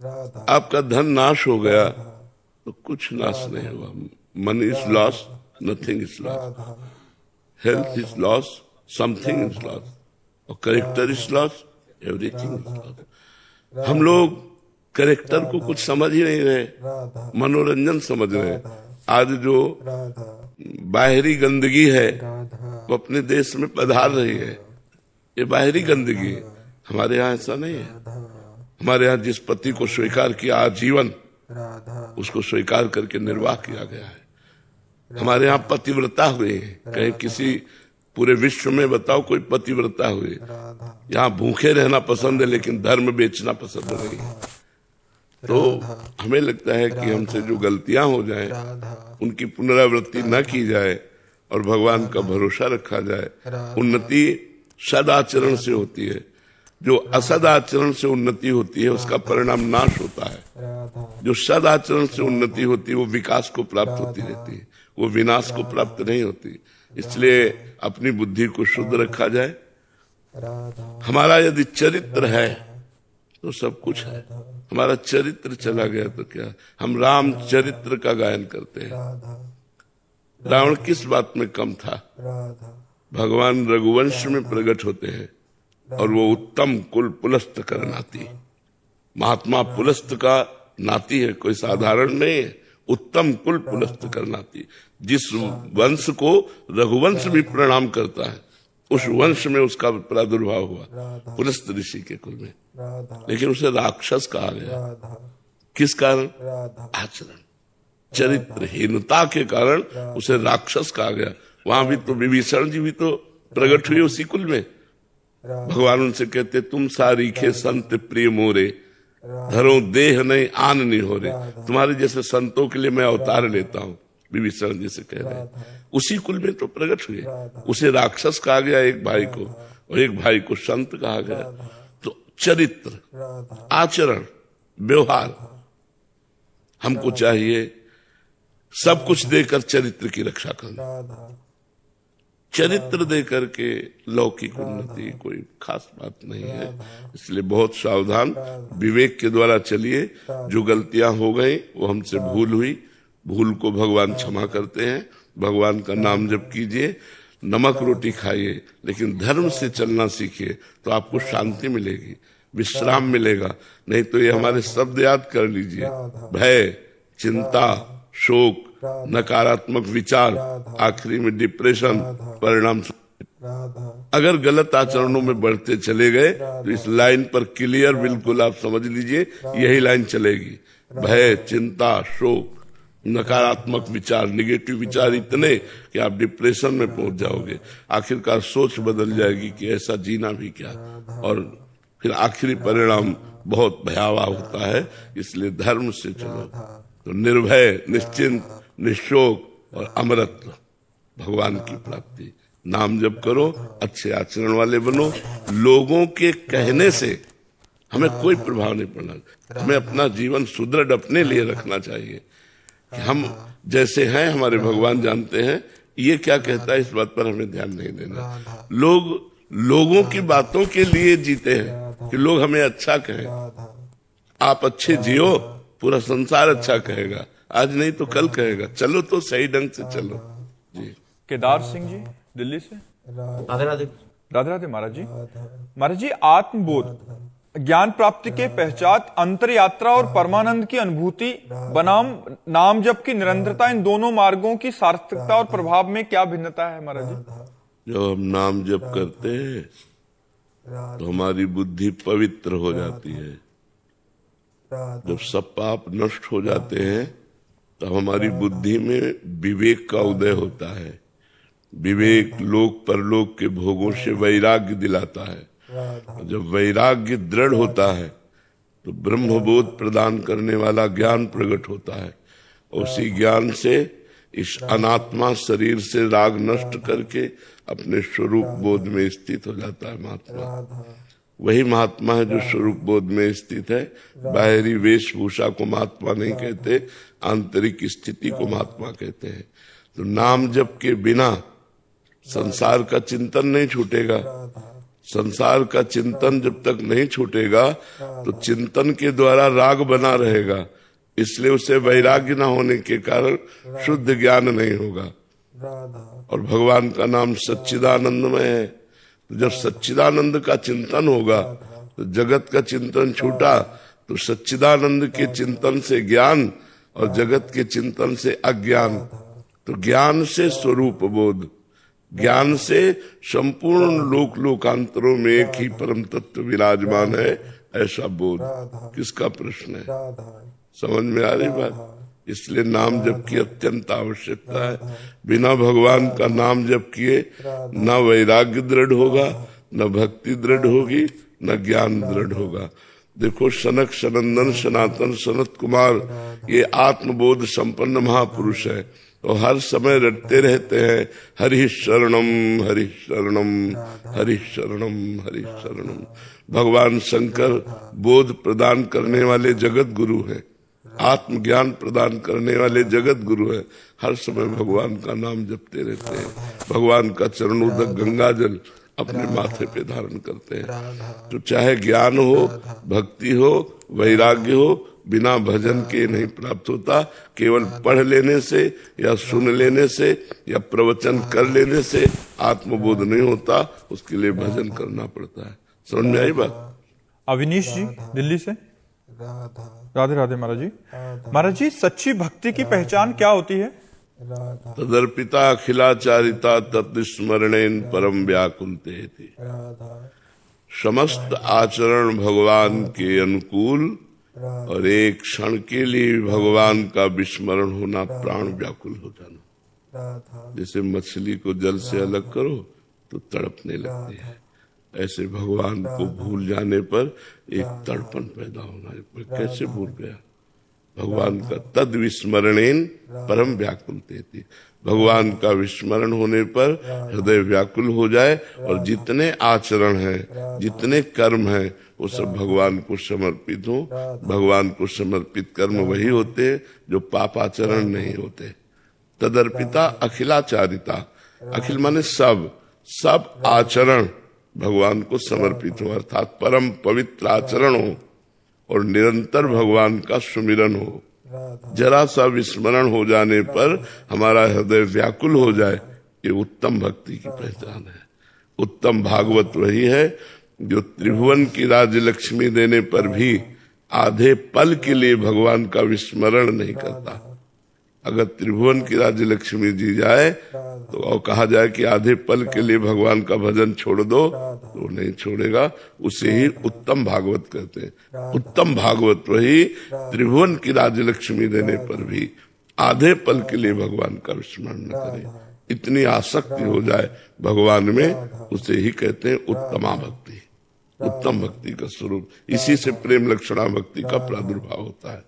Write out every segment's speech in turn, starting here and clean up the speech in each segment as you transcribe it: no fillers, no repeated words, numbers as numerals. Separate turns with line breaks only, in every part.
राधा
आपका धन नाश हो गया तो कुछ नाश नहीं हुआ। Money is loss, nothing is loss.
Radha
health is loss, something is loss. और character is loss, everything is loss. हम लोग करेक्टर को कुछ समझ ही नहीं रहे,
राधा
मनोरंजन समझ रहे। आज जो
राधा
बाहरी गंदगी है
राधा
वो अपने देश में पधार रही है, ये बाहरी गंदगी है। हमारे यहाँ ऐसा नहीं है। हमारे यहाँ जिस पति को स्वीकार किया आजीवन,
राधा
उसको स्वीकार करके निर्वाह किया गया है। हमारे यहाँ पतिव्रता हुई है। कहीं किसी पूरे विश्व में बताओ कोई पतिव्रता हुई?
राधा
यहाँ भूखे रहना पसंद है लेकिन धर्म बेचना पसंद नहीं है। तो हमें लगता है कि हमसे जो गलतियां हो जाएं
राधा
उनकी पुनरावृत्ति न की जाए और भगवान का भरोसा रखा जाए। उन्नति सदाचरण से होती है, जो असदाचरण से उन्नति होती है उसका परिणाम नाश होता है।
राधा
जो सदाचरण से उन्नति होती है वो विकास को प्राप्त होती रहती है, वो विनाश को प्राप्त नहीं होती। इसलिए अपनी बुद्धि को शुद्ध रखा जाए।
राधा
हमारा यदि चरित्र है तो सब कुछ है। हमारा चरित्र चला गया तो क्या? हम राम चरित्र का गायन करते हैं।
राधा
रावण किस बात में कम था?
राधा
भगवान रघुवंश में प्रकट होते हैं और वो उत्तम कुल पुलस्त कर नाती। महात्मा पुलस्त का नाती है, कोई साधारण नहीं है। उत्तम कुल पुलस्त कर नाती, जिस वंश को रघुवंश भी प्रणाम करता है उस वंश में उसका प्रादुर्भाव हुआ, पुलस्त ऋषि के कुल में।
राधा
लेकिन उसे राक्षस कहा गया।
राधा
किस कारण?
राधा
आचरण, चरित्रहीनता के कारण उसे राक्षस कहा गया। वहां भी तो विभीषण जी भी तो प्रकट हुए उसी कुल में। भगवान उनसे कहते तुम सारीखे संत प्रिय मोरे, धरो देह नहीं आन नहीं हो रे। तुम्हारे जैसे संतों के लिए मैं अवतार लेता हूँ, विभीषण जी से कह रहे हैं। उसी कुल में तो प्रकट हुए। उसे राक्षस कहा गया एक भाई को, और एक भाई को संत कहा गया। तो चरित्र,
राधा
आचरण, व्यवहार हमको चाहिए। सब कुछ देकर चरित्र की रक्षा करना।
राधा
चरित्र दे करके लौकिक उन्नति कोई खास बात नहीं है। इसलिए बहुत सावधान, विवेक के द्वारा चलिए। जो गलतियां हो गई वो हमसे भूल हुई, भूल को भगवान क्षमा करते हैं। भगवान का नाम जप कीजिए, नमक रोटी खाइए, लेकिन धर्म से चलना सीखिए तो आपको शांति मिलेगी, विश्राम मिलेगा। नहीं तो ये हमारे शब्द याद कर लीजिए, भय, चिंता, शोक, नकारात्मक विचार, आखिरी में डिप्रेशन, परिणाम।
राधा
अगर गलत आचरणों में बढ़ते चले गए तो इस लाइन पर क्लियर बिल्कुल आप समझ लीजिए यही लाइन चलेगी। भय, चिंता, शोक, नकारात्मक विचार, निगेटिव विचार इतने कि आप डिप्रेशन में पहुंच जाओगे। आखिरकार सोच बदल जाएगी कि ऐसा जीना भी क्या, और फिर आखिरी परिणाम बहुत भयावह होता है। इसलिए धर्म से चलो तो निर्भय, निश्चिंत, निशोक और अमरत्व, भगवान की प्राप्ति। नाम जप करो, अच्छे आचरण वाले बनो। लोगों के कहने से हमें कोई प्रभाव नहीं पड़ना। हमें अपना जीवन सुदृढ़ अपने लिए रखना चाहिए कि हम जैसे हैं हमारे भगवान जानते हैं। ये क्या कहता है इस बात पर हमें ध्यान नहीं देना। लोगों की बातों के लिए जीते हैं कि लोग हमें अच्छा कहें। आप अच्छे जियो, पूरा संसार अच्छा कहेगा। आज नहीं तो कल कहेगा। चलो तो सही ढंग से चलो जी।
केदार सिंह जी दिल्ली से।
राधे राधे।
राधे राधे महाराज जी। महाराज जी, आत्मबोध, ज्ञान प्राप्ति के पश्चात अंतर यात्रा और परमानंद की अनुभूति बनाम नाम जप की निरंतरता, इन दोनों मार्गों की सार्थकता और प्रभाव में क्या भिन्नता है महाराज जी?
जब हम नाम जप करते हैं तो हमारी बुद्धि पवित्र हो जाती है। जब सब पाप नष्ट हो जाते हैं तो हमारी बुद्धि में विवेक का उदय होता है। विवेक लोक परलोक के भोगों से वैराग्य दिलाता है। जब वैराग्य दृढ़ होता है तो ब्रह्मबोध प्रदान करने वाला ज्ञान प्रकट होता है। उसी ज्ञान से इस अनात्मा शरीर से राग नष्ट करके अपने स्वरूप बोध में स्थित हो जाता है महात्मा। वही महात्मा है जो स्वरूप बोध में स्थित है। बाहरी वेशभूषा को महात्मा नहीं कहते, आंतरिक स्थिति को महात्मा कहते हैं। तो नाम जप के बिना संसार का चिंतन नहीं छूटेगा। संसार का चिंतन जब तक नहीं छूटेगा तो चिंतन के द्वारा राग बना रहेगा, इसलिए उसे वैराग्य न होने के कारण शुद्ध ज्ञान नहीं होगा।
राधा
और भगवान का नाम सच्चिदानंदमय है, तो जब सच्चिदानंद का चिंतन होगा तो जगत का चिंतन छूटा तो सच्चिदानंद के चिंतन से ज्ञान और जगत के चिंतन से अज्ञान, तो ज्ञान से स्वरूप बोध, ज्ञान से संपूर्ण लोक लोकांतरों में एक ही परम तत्व विराजमान है, ऐसा बोध। किसका प्रश्न है?
राधा
समझ में आ रही बात? इसलिए नाम जप की अत्यंत आवश्यकता है। बिना भगवान का नाम जप किए न वैराग्य दृढ़ होगा, न भक्ति दृढ़ होगी, न ज्ञान दृढ़ होगा। देखो सनक सनंदन सनातन सनत कुमार ये आत्मबोध संपन्न महापुरुष है और हर समय रटते रहते हैं हरि शरणम हरि शरणम हरि शरणम हरि शरणम। भगवान शंकर बोध प्रदान करने वाले जगत गुरु हैं, आत्मज्ञान प्रदान करने वाले जगत गुरु है। हर समय भगवान का नाम जपते रहते हैं, भगवान का चरणोदक गंगा जल अपने माथे पे धारण करते हैं। तो चाहे ज्ञान हो, भक्ति हो, वैराग्य हो, बिना भजन के नहीं प्राप्त होता। केवल पढ़ लेने से या सुन लेने से या प्रवचन कर लेने से आत्मबोध नहीं होता, उसके लिए भजन करना पड़ता है। समझ में आई बात?
अविनीश जी दिल्ली से।
राधा
राधे राधे महाराज जी। महाराज जी, सच्ची भक्ति की पहचान क्या होती है?
राधा
तदर्पिता अखिलाचारिता तत्स्मरणेन परम व्याकुलते थी।
राधा
समस्त आचरण भगवान के अनुकूल और एक क्षण के लिए भगवान का विस्मरण होना, प्राण व्याकुल हो जाना।
राधा
जैसे मछली को जल से अलग करो तो तड़पने लगती है, ऐसे भगवान को भूल जाने पर एक तड़पन पैदा होना। मैं कैसे भूल गया भगवान का? तद विस्मरणेन परम व्याकुलते थी। भगवान का विस्मरण होने पर हृदय व्याकुल हो जाए और जितने आचरण हैं, जितने कर्म हैं, वो सब भगवान को समर्पित हो। भगवान को समर्पित कर्म वही होते हैं जो पापाचरण नहीं होते। तदर्पिता अखिलाचारिता, अखिल माने सब, सब आचरण भगवान को समर्पित हो, अर्थात परम पवित्र आचरण हो और निरंतर भगवान का सुमिरन हो। जरा सा विस्मरण हो जाने पर हमारा हृदय व्याकुल हो जाए, ये उत्तम भक्ति की पहचान है। उत्तम भागवत वही है जो त्रिभुवन की राज्य लक्ष्मी देने पर भी आधे पल के लिए भगवान का विस्मरण नहीं करता। अगर त्रिभुवन की राज्य लक्ष्मी जी जाए तो और कहा जाए कि आधे पल के लिए भगवान का भजन छोड़ दो, तो वो नहीं छोड़ेगा। उसे ही उत्तम भागवत कहते हैं। उत्तम भागवत वही त्रिभुवन की राज्य लक्ष्मी देने पर भी आधे पल के लिए भगवान का विस्मरण न करे, इतनी आसक्ति हो जाए भगवान में, उसे ही कहते हैं उत्तमा भक्ति। उत्तम भक्ति का स्वरूप, इसी से प्रेम लक्षणा भक्ति का प्रादुर्भाव होता है।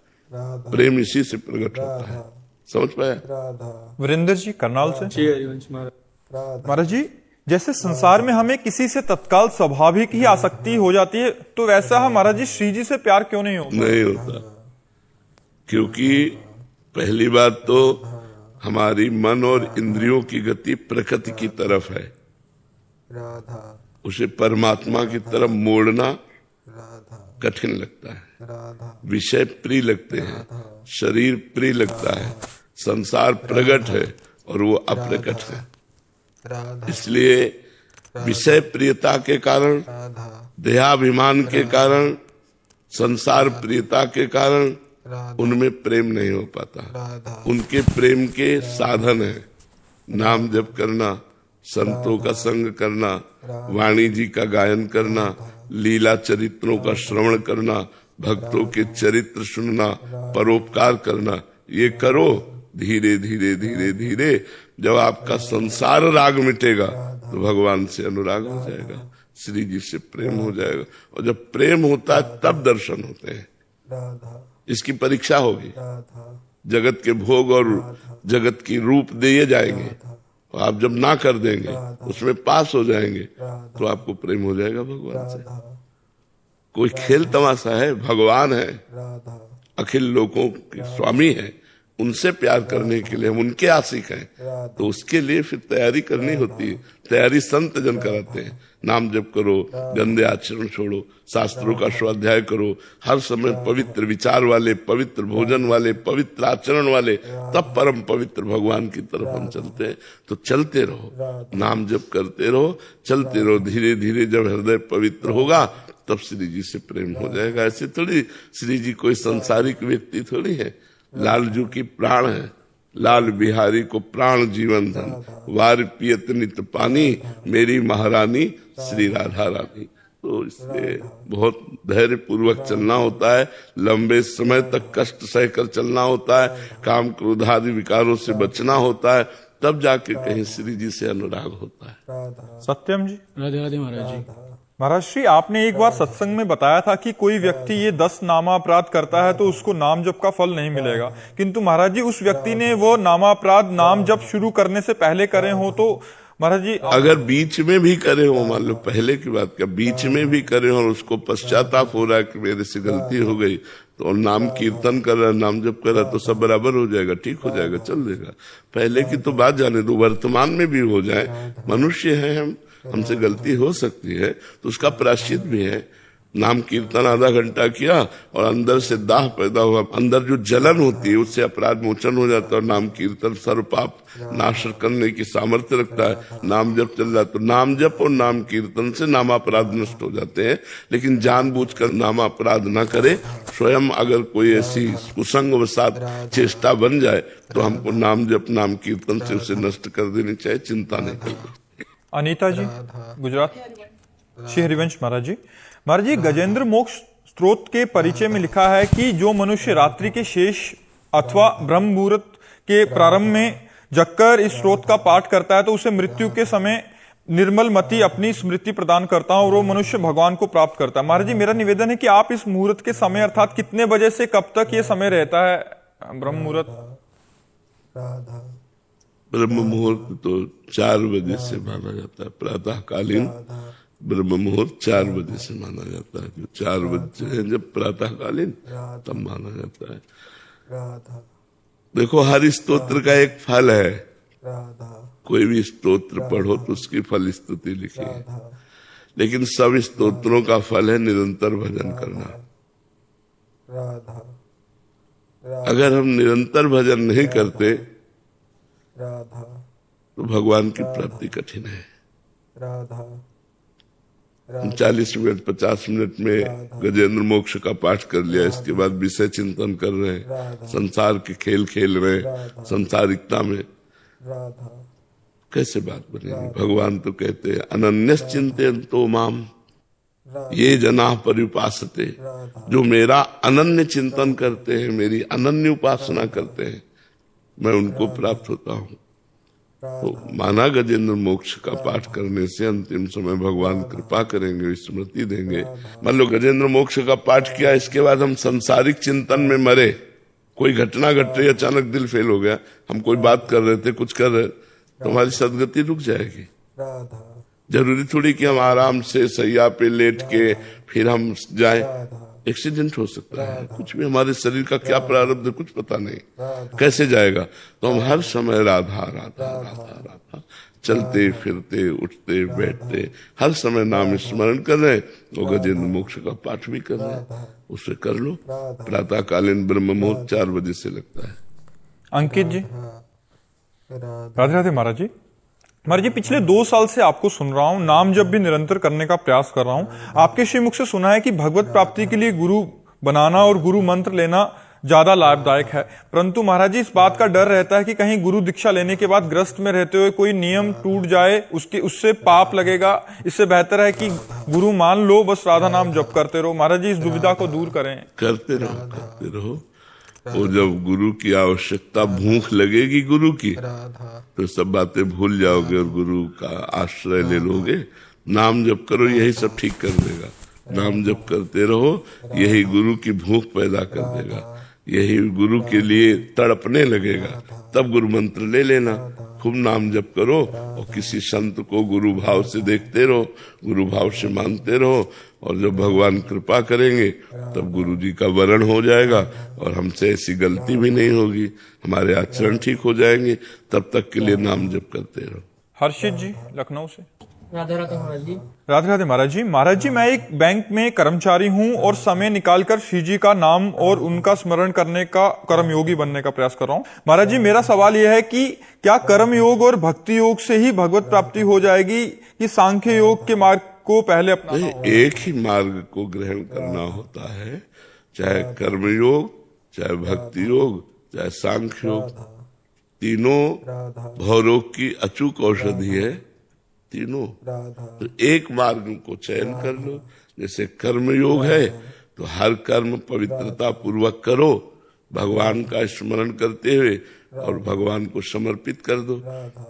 प्रेम इसी से प्रकट होता है। समझ पाया?
राधा
वीरेंद्र जी करनाल से।
राधा
महाराज जी, जैसे संसार में हमें किसी से तत्काल स्वाभाविक ही आसक्ति हो जाती है, तो वैसा हम महाराज जी श्री जी से प्यार क्यों नहीं होता?
नहीं होता, क्योंकि पहली बात तो हमारी मन और इंद्रियों की गति प्रकृति की तरफ है।
राधा
उसे परमात्मा की तरफ मोड़ना
राधा
कठिन लगता है।
राधा
विषय प्रिय लगते हैं, शरीर प्रिय लगता है, संसार प्रगट है और वो अप्रकट है।
राधा
इसलिए विषय प्रियता के कारण,
राधा
देहाभिमान के कारण, संसार प्रियता के कारण
राधा
उनमें प्रेम नहीं हो पाता।
राधा
उनके प्रेम के साधन है नाम जप करना, संतों का संग करना, वाणी जी का गायन करना, लीला चरित्रों का श्रवण करना, भक्तों के चरित्र सुनना, परोपकार करना। ये करो, धीरे धीरे धीरे धीरे जब आपका संसार राग मिटेगा तो भगवान से अनुराग हो जाएगा, श्री जी से प्रेम हो जाएगा। और जब प्रेम होता है तब दर्शन होते हैं।
राधा
इसकी परीक्षा होगी।
राधा
जगत के भोग और जगत की रूप दिए जाएंगे, और आप जब ना कर देंगे, उसमें पास हो जाएंगे, तो आपको प्रेम हो जाएगा भगवान से। कोई खेल तमाशा है? भगवान है,
राधा
अखिल लोकों के स्वामी है, उनसे प्यार करने के लिए हम उनके आशिक हैं, तो उसके लिए फिर तैयारी करनी होती है। तैयारी संत जन कराते हैं, नाम जप करो, गंदे आचरण छोड़ो, शास्त्रों का स्वाध्याय करो, हर समय पवित्र विचार वाले, पवित्र भोजन वाले, पवित्र आचरण वाले, तब परम पवित्र भगवान की तरफ हम चलते हैं। तो चलते रहो, नाम जप करते रहो, चलते रहो। धीरे धीरे जब हृदय पवित्र होगा तब श्री जी से प्रेम हो जाएगा। ऐसे थोड़ी श्री जी कोई संसारिक व्यक्ति थोड़ी है, लालजू की प्राण है। लाल बिहारी को प्राण जीवन धन, वार पियत नित पानी, मेरी महारानी श्री राधा रानी। तो इसलिए बहुत धैर्य पूर्वक चलना होता है, लंबे समय तक कष्ट सहकर चलना होता है, काम क्रोधादि विकारों से बचना होता है, तब जाके कहीं श्री जी से अनुराग होता है।
सत्यम जी।
राधे राधे महाराज जी।
महाराज श्री, आपने एक बार सत्संग में बताया था कि कोई व्यक्ति ये 10 नामापराध करता है तो उसको नाम जप का फल नहीं मिलेगा, किंतु महाराज जी उस व्यक्ति ने वो नामापराध नाम जप शुरू करने से पहले करे हो, तो महाराज जी
अगर बीच में भी करे हो, मान लो पहले की बात क्या, बीच में भी करे हो और उसको पश्चाताप हो रहा है कि मेरे से गलती हो गई, तो नाम कीर्तन कर रहा, नाम जप कर रहा, तो सब बराबर हो जाएगा, ठीक हो जाएगा, चल देगा। पहले की तो बात जाने दो, वर्तमान में भी हो जाए, मनुष्य है हम, हमसे गलती हो सकती है, तो उसका प्रायश्चित भी है। नाम कीर्तन आधा घंटा किया और अंदर से दाह पैदा हुआ, अंदर जो जलन होती है उससे अपराध मोचन हो जाता है। और नाम कीर्तन सर्व पाप नाश करने की सामर्थ्य रखता है। नाम जप चल रहा तो नाम जप और नाम कीर्तन से नामापराध नष्ट हो जाते हैं। लेकिन जानबूझकर नामापराध न करे। स्वयं अगर कोई ऐसी कुसंग वसात चेष्टा बन जाए तो हमको नाम जप नाम कीर्तन से उसे नष्ट कर देनी चाहिए, चिंता नहीं करनी।
अनीता जी, गुजरात। श्री हरिवंश महाराज जी। महाराज जी, गजेंद्र मोक्ष स्त्रोत के परिचय में लिखा है कि जो मनुष्य रात्रि के शेष अथवा ब्रह्म मुहूर्त के प्रारंभ में जगकर इस स्त्रोत का पाठ करता है तो उसे मृत्यु के समय निर्मल मति अपनी स्मृति प्रदान करता है और वो मनुष्य भगवान को प्राप्त करता है। महाराज जी, मेरा निवेदन है कि आप इस मुहूर्त के समय अर्थात कितने बजे से कब तक ये समय रहता है, ब्रह्म मुहूर्त?
ब्रह्म मुहूर्त तो 4 बजे से माना जाता है, प्रातःकालीन ब्रह्म मुहूर्त 4 बजे से माना जाता है। जो 4 बजे जब प्रातःकालीन तब माना जाता है। देखो, हर स्तोत्र का एक फल है। कोई भी स्तोत्र पढ़ो तो उसकी फल स्तुति लिखी है, लेकिन सब स्तोत्रों का फल है निरंतर भजन करना। अगर हम निरंतर भजन नहीं करते तो भगवान की प्राप्ति कठिन है। हम 40 मिनट 50 मिनट में गजेंद्र मोक्ष का पाठ कर लिया, इसके बाद विषय चिंतन कर रहे हैं, संसार के खेल खेल रहे हैं, संसारिकता में कैसे बात बनेगी? भगवान तो कहते हैं अनन्यस चिंतयन्तो माम ये जना पर्युपासते, जो मेरा अनन्य चिंतन करते हैं, मेरी अनन्य उपासना करते हैं, मैं उनको प्राप्त होता हूँ। तो माना गजेंद्र मोक्ष का पाठ करने से अंतिम समय भगवान कृपा करेंगे, स्मृति देंगे। मान लो गजेंद्र मोक्ष का पाठ किया, इसके बाद हम संसारिक चिंतन में मरे, कोई घटना घट रही, अचानक दिल फेल हो गया, हम कोई बात कर रहे थे, कुछ कर रहे, तो हमारी सदगति रुक जाएगी। जरूरी थोड़ी कि हम आराम से सैया पे लेट के फिर हम जाएं। एक्सीडेंट हो सकता है, कुछ भी, हमारे शरीर का क्या प्रारब्ध कुछ पता नहीं, कैसे जाएगा। तो हम हर समय राधा राधा राधा राधा चलते फिरते उठते बैठते हर समय नाम स्मरण कर रहे और गजेंद्र मोक्ष का पाठ भी कर रहे, उसे कर लो। प्रातःकालीन ब्रह्म मुहूर्त 4 बजे से लगता है।
अंकित जी। राधे राधे महाराज जी। महाराज जी, पिछले 2 साल से आपको सुन रहा हूं, नाम जब भी निरंतर करने का प्रयास कर रहा हूं। आपके श्रीमुख से सुना है कि भगवत प्राप्ति के लिए गुरु बनाना और गुरु मंत्र लेना ज्यादा लाभदायक है, परंतु महाराज जी इस बात का डर रहता है कि कहीं गुरु दीक्षा लेने के बाद ग्रस्त में रहते हुए कोई नियम टूट जाए, उससे पाप लगेगा। इससे बेहतर है कि गुरु मान लो, बस राधा नाम जप करते रहो। महाराज जी, इस दुविधा को दूर करें।
करते रहो, करते रहो। और जब गुरु की आवश्यकता, भूख लगेगी गुरु की, तो सब बातें भूल जाओगे और गुरु का आश्रय ले लोगे। नाम जप करो, यही सब ठीक कर देगा। नाम जप करते रहो, यही गुरु की भूख पैदा कर देगा, यही गुरु के लिए तड़पने लगेगा। तब गुरु मंत्र ले लेना, खूब नाम जप करो और किसी संत को गुरु भाव से देखते रहो, गुरु भाव से मानते रहो। और जब भगवान कृपा करेंगे तब गुरु जी का वरण हो जाएगा और हमसे ऐसी गलती भी नहीं होगी, हमारे आचरण ठीक हो जाएंगे। तब तक के लिए नाम जप करते रहो।
हर्षित जी, लखनऊ से।
राधा राधा महाराज जी।
राधे राधे महाराज जी मैं एक बैंक में कर्मचारी हूँ और समय निकालकर श्री जी का नाम और उनका स्मरण करने का कर्मयोगी बनने का प्रयास कर रहा हूँ। महाराज जी मेरा सवाल यह है कि क्या कर्मयोग और भक्ति योग से ही भगवत प्राप्ति हो जाएगी कि सांख्य योग के मार्ग को पहले अपना?
एक ही मार्ग को ग्रहण करना होता है, चाहे कर्मयोग, चाहे भक्ति योग, चाहे सांख्य योग। तीनों भवरोग की अचूक औषधि है, तीनों। तो एक मार्ग को चयन कर लो। जैसे कर्मयोग है तो हर कर्म पवित्रता पूर्वक करो, भगवान का स्मरण करते हुए, और भगवान को समर्पित कर दो।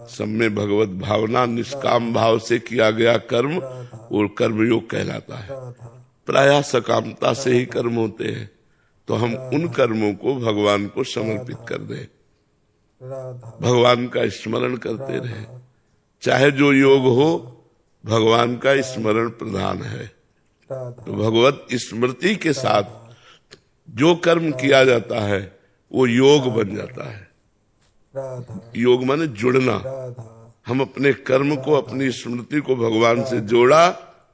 सब में भगवत भावना, निष्काम भाव से किया गया कर्म और कर्मयोग कहलाता है। प्रायः सकामता से ही कर्म होते हैं, तो हम उन कर्मों को भगवान को समर्पित कर दें, भगवान का स्मरण करते रहे। चाहे जो योग हो, भगवान का स्मरण प्रधान है। तो भगवत स्मृति के साथ जो कर्म किया जाता है वो योग बन जाता है। योग माने जुड़ना। हम अपने कर्म को, अपनी स्मृति को भगवान से जोड़ा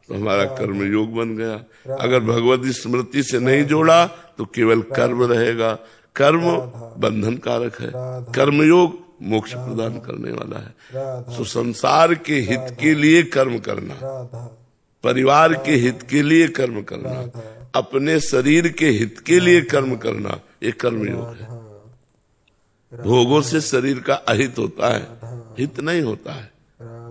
तो हमारा कर्म योग बन गया। अगर भगवत स्मृति से नहीं जोड़ा तो केवल कर्म रहेगा। कर्म बंधन कारक है, कर्मयोग मोक्ष प्रदान करने वाला है। तो संसार के हित के लिए कर्म करना, परिवार के हित के लिए कर्म करना, अपने शरीर के हित के लिए कर्म करना, ये कर्मयोग है। भोगों से शरीर का अहित होता है, हित नहीं होता है।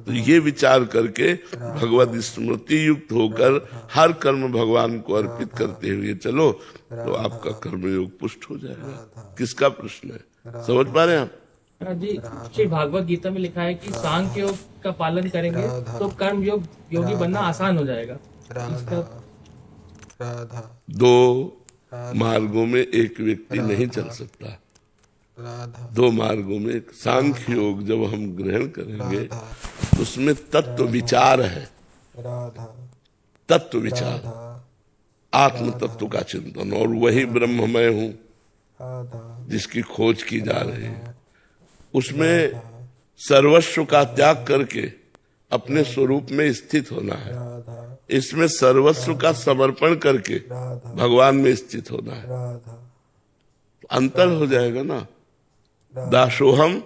तो ये विचार करके भगवत स्मृति युक्त होकर हर कर्म भगवान को अर्पित करते हुए चलो, तो आपका कर्मयोग पुष्ट हो जाएगा। किसका प्रश्न है, समझ पा रहे हैं आप?
जी, श्री भागवत गीता में लिखा है कि सांख्य योग का पालन करेंगे तो कर्म योग योगी बनना आसान हो जाएगा।
दो मार्गों में एक व्यक्ति नहीं चल सकता। दो मार्गों में सांख्य योग जब हम ग्रहण करेंगे तो उसमें तत्व विचार है, तत्व विचार, आत्म तत्व का चिंतन, और वही ब्रह्म मैं हूँ जिसकी खोज की जा रही है। उसमें सर्वस्व का त्याग करके अपने स्वरूप में स्थित होना है। इसमें सर्वस्व का समर्पण करके भगवान में स्थित होना है। अंतर हो जाएगा ना, दासोहम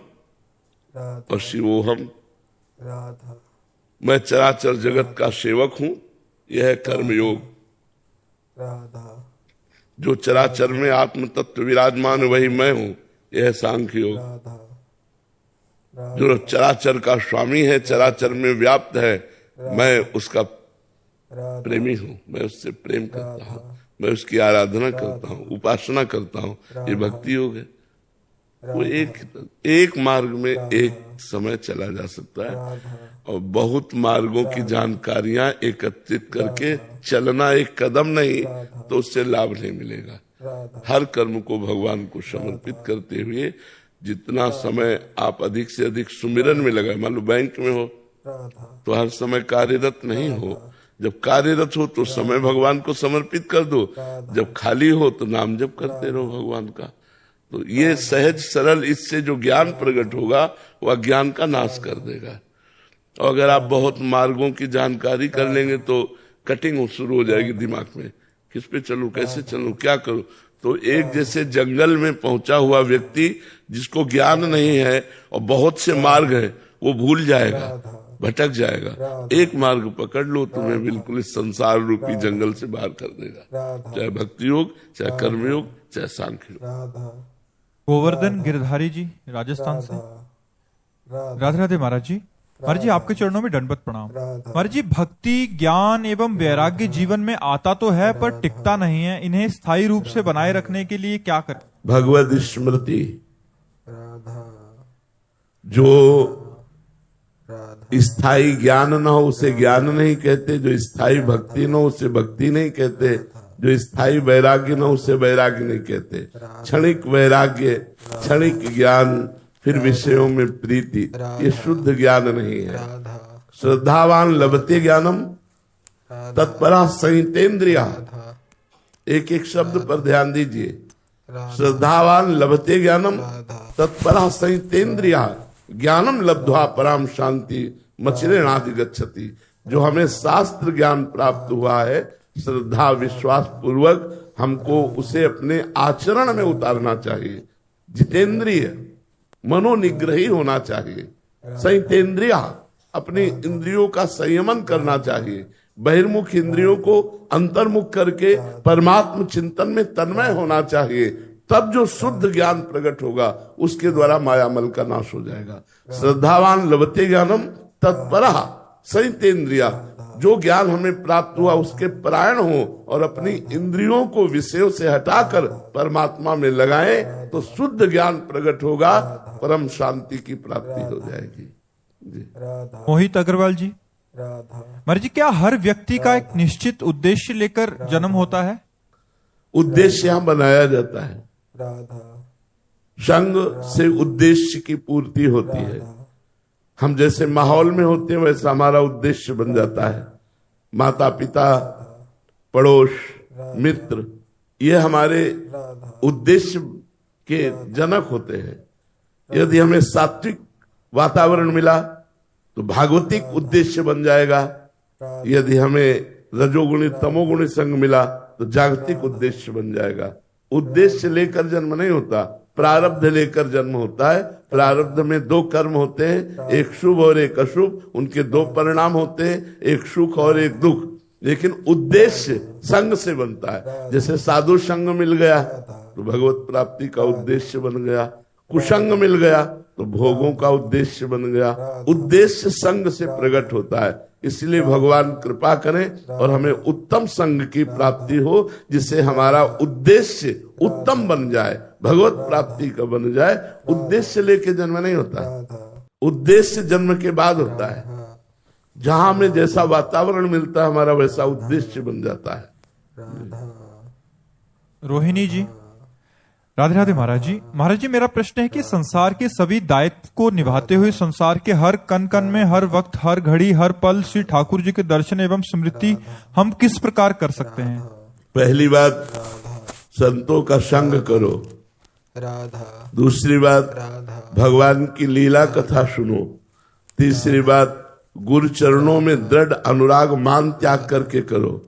और शिवोहम। मैं चराचर जगत का सेवक हूं, यह है कर्मयोग। जो चराचर में आत्म तत्व विराजमान वही मैं हूं, यह है सांख्य योग। जो चराचर का स्वामी है, चराचर में व्याप्त है, मैं उसका प्रेमी हूँ, मैं उससे प्रेम करता हूँ, मैं उसकी आराधना करता हूँ, उपासना करता हूँ, ये भक्ति योग है। वो एक मार्ग में एक समय चला जा सकता है, और बहुत मार्गों की जानकारियां एकत्रित करके चलना एक कदम नहीं तो उससे लाभ नहीं मिलेगा। हर कर्म को भगवान को समर्पित करते हुए जितना समय आप अधिक से अधिक सुमिरन में लगाए। मान लो बैंक में हो तो हर समय कार्यरत नहीं हो, जब कार्यरत हो तो समय भगवान को समर्पित कर दो, जब खाली हो तो नाम जप करते रहो भगवान का। तो ये सहज सरल, इससे जो ज्ञान प्रकट होगा वह अज्ञान का नाश कर देगा। और अगर आप बहुत मार्गों की जानकारी कर लेंगे तो कटिंग शुरू हो जाएगी दिमाग में, किस पे चलूं, कैसे चलूं, क्या करूं। तो एक जैसे जंगल में पहुंचा हुआ व्यक्ति जिसको ज्ञान नहीं है और बहुत से मार्ग है, वो भूल जाएगा, भटक जाएगा। एक मार्ग पकड़ लो, तुम्हें बिल्कुल इस संसार रूपी जंगल से बाहर कर देगा, चाहे भक्ति योग, चाहे कर्मयोग, चाहे सांख्य योग।
गोवर्धन गिरधारी जी राजस्थान से। राधे राधे महाराज जी। महाराज जी आपके चरणों में दंडवत प्रणाम। महाराज जी, भक्ति, ज्ञान एवं वैराग्य जीवन में आता तो है पर टिकता नहीं है, इन्हें स्थायी रूप से बनाए रखने के लिए क्या करें?
भगवत स्मृति। जो स्थायी ज्ञान न हो उसे ज्ञान नहीं कहते, जो स्थायी भक्ति न हो उसे भक्ति नहीं कहते, जो स्थायी वैराग्य न हो उसे वैराग्य नहीं कहते। क्षणिक वैराग्य, क्षणिक ज्ञान, फिर विषयों में प्रीति, ये शुद्ध ज्ञान नहीं है। श्रद्धावान लभते ज्ञानम तत्परा संहितेन्द्रिया। एक एक शब्द पर ध्यान दीजिए। श्रद्धावान लभते ज्ञानम तत्परा संहितेन्द्रिया, ज्ञानम लब्ध्वा पराम शांति मचिरेणाधि गच्छति। जो हमें शास्त्र ज्ञान प्राप्त हुआ है, श्रद्धा विश्वास पूर्वक हमको उसे अपने आचरण में उतारना चाहिए। जितेंद्रिय मनोनिग्रही होना चाहिए, संयतेंद्रिय अपनी इंद्रियों का संयमन करना चाहिए, बहिर्मुख इंद्रियों को अंतर्मुख करके परमात्म चिंतन में तन्मय होना चाहिए। तब जो शुद्ध ज्ञान प्रकट होगा उसके द्वारा मायामल का नाश हो जाएगा। श्रद्धावान लभते ज्ञानम तत्परः संयतेंद्रिया। जो ज्ञान हमें प्राप्त हुआ उसके परायण हो और अपनी इंद्रियों को विषयों से हटाकर परमात्मा में लगाएं तो शुद्ध ज्ञान प्रकट होगा, परम शांति की प्राप्ति हो जाएगी। जी।
मोहित अग्रवाल जी, महाराज जी, क्या हर व्यक्ति का एक निश्चित उद्देश्य लेकर जन्म होता है?
उद्देश्य यहाँ बनाया जाता है, संग से उद्देश्य की पूर्ति होती है। हम जैसे माहौल में होते हैं वैसा हमारा उद्देश्य बन जाता है। माता पिता, पड़ोस, मित्र, ये हमारे उद्देश्य के जनक होते हैं। यदि हमें सात्विक वातावरण मिला तो भागवतिक उद्देश्य बन जाएगा। यदि हमें रजोगुणी तमोगुणी संग मिला तो जागतिक उद्देश्य बन जाएगा। उद्देश्य लेकर जन्म नहीं होता, प्रारब्ध लेकर जन्म होता है। प्रारब्ध में दो कर्म होते हैं, एक शुभ और एक अशुभ, उनके दो परिणाम होते हैं, एक सुख और एक दुख। लेकिन उद्देश्य संग से बनता है। जैसे साधु संग मिल गया तो भगवत प्राप्ति का उद्देश्य बन गया, कुसंग मिल गया तो भोगों का उद्देश्य बन गया। उद्देश्य संग से प्रकट होता है। इसलिए भगवान कृपा करें और हमें उत्तम संग की प्राप्ति हो, जिससे हमारा उद्देश्य उत्तम बन जाए, भगवत प्राप्ति का बन जाए। उद्देश्य लेके जन्म नहीं होता, उद्देश्य जन्म के बाद होता है। जहां हमें जैसा वातावरण मिलता है हमारा वैसा उद्देश्य बन जाता है।
रोहिणी जी, राधे राधे महाराज जी। महाराज जी, मेरा प्रश्न है कि संसार के सभी दायित्व को निभाते हुए संसार के हर कण कण में, हर वक्त, हर घड़ी, हर पल श्री ठाकुर जी के दर्शन एवं स्मृति हम किस प्रकार कर सकते हैं?
पहली बात, संतों का संग करो।
राधा।
दूसरी बात, भगवान की लीला कथा सुनो। तीसरी बात, गुरु चरणों में दृढ़ अनुराग मान त्याग करके करो।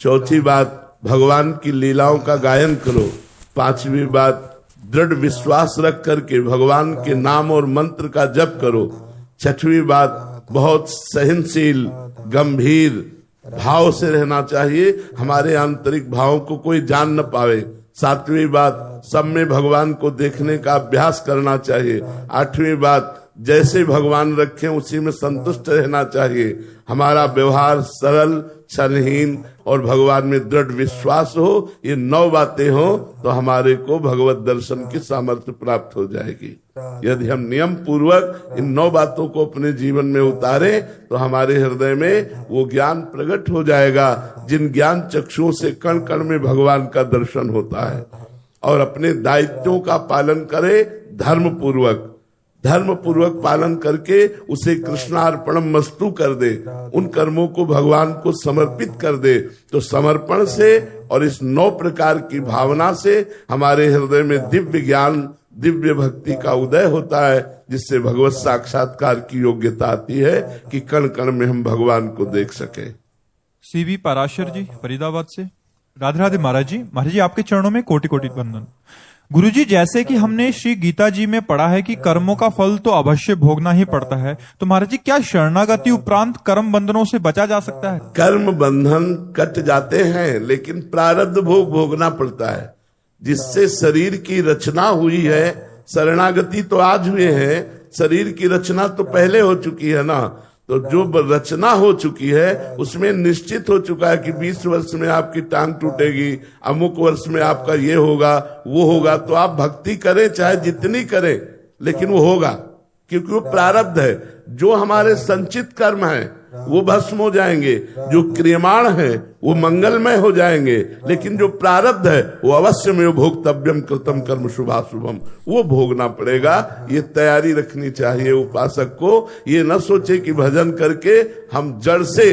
चौथी बात, भगवान की लीलाओं का गायन करो। पांचवी बात, दृढ़ विश्वास रख करके भगवान के नाम और मंत्र का जप करो। छठवीं बात, बहुत सहनशील गंभीर भाव से रहना चाहिए, हमारे आंतरिक भावों को कोई जान न पावे। सातवीं बात, सब में भगवान को देखने का अभ्यास करना चाहिए। आठवीं बात, जैसे भगवान रखें उसी में संतुष्ट रहना चाहिए। हमारा व्यवहार सरल, छलहीन और भगवान में दृढ़ विश्वास हो। ये 9 बातें हो तो हमारे को भगवत दर्शन की सामर्थ्य प्राप्त हो जाएगी। यदि हम नियम पूर्वक इन 9 बातों को अपने जीवन में उतारें तो हमारे हृदय में वो ज्ञान प्रकट हो जाएगा, जिन ज्ञान चक्षुओं से कण कण में भगवान का दर्शन होता है। और अपने दायित्वों का पालन करे धर्म पूर्वक पालन करके उसे कृष्णार्पणम मस्तु कर दे, उन कर्मों को भगवान को समर्पित कर दे। तो समर्पण से और इस 9 प्रकार की भावना से हमारे हृदय में दिव्य ज्ञान, दिव्य भक्ति का उदय होता है, जिससे भगवत साक्षात्कार की योग्यता आती है कि कण कण में हम भगवान को देख सके।
सीवी पराशर जी, फरीदाबाद से। राधे राधे महाराज जी। महाराज जी, आपके चरणों में कोटि कोटि वंदन। गुरुजी, जैसे कि हमने श्री गीता जी में पढ़ा है कि कर्मों का फल तो अवश्य भोगना ही पड़ता है, तो महाराज जी, क्या शरणागति उपरांत कर्म बंधनों से बचा जा सकता है?
कर्म बंधन कट जाते हैं, लेकिन प्रारब्ध भोग भोगना पड़ता है। जिससे शरीर की रचना हुई है, शरणागति तो आज हुए हैं, शरीर की रचना तो पहले हो चुकी है ना। तो जो रचना हो चुकी है उसमें निश्चित हो चुका है कि 20 वर्ष में आपकी टांग टूटेगी, अमुक वर्ष में आपका ये होगा वो होगा। तो आप भक्ति करें चाहे जितनी करें, लेकिन वो होगा, क्योंकि वो प्रारब्ध है। जो हमारे संचित कर्म हैं वो भस्म हो जाएंगे, जो क्रियमाण है वो मंगलमय हो जाएंगे, लेकिन जो प्रारब्ध है वो अवश्य में भोक्तव्यम कृतम कर्म शुभाशुभम, वो भोगना पड़ेगा। ये तैयारी रखनी चाहिए उपासक को। ये न सोचे कि भजन करके हम जड़ से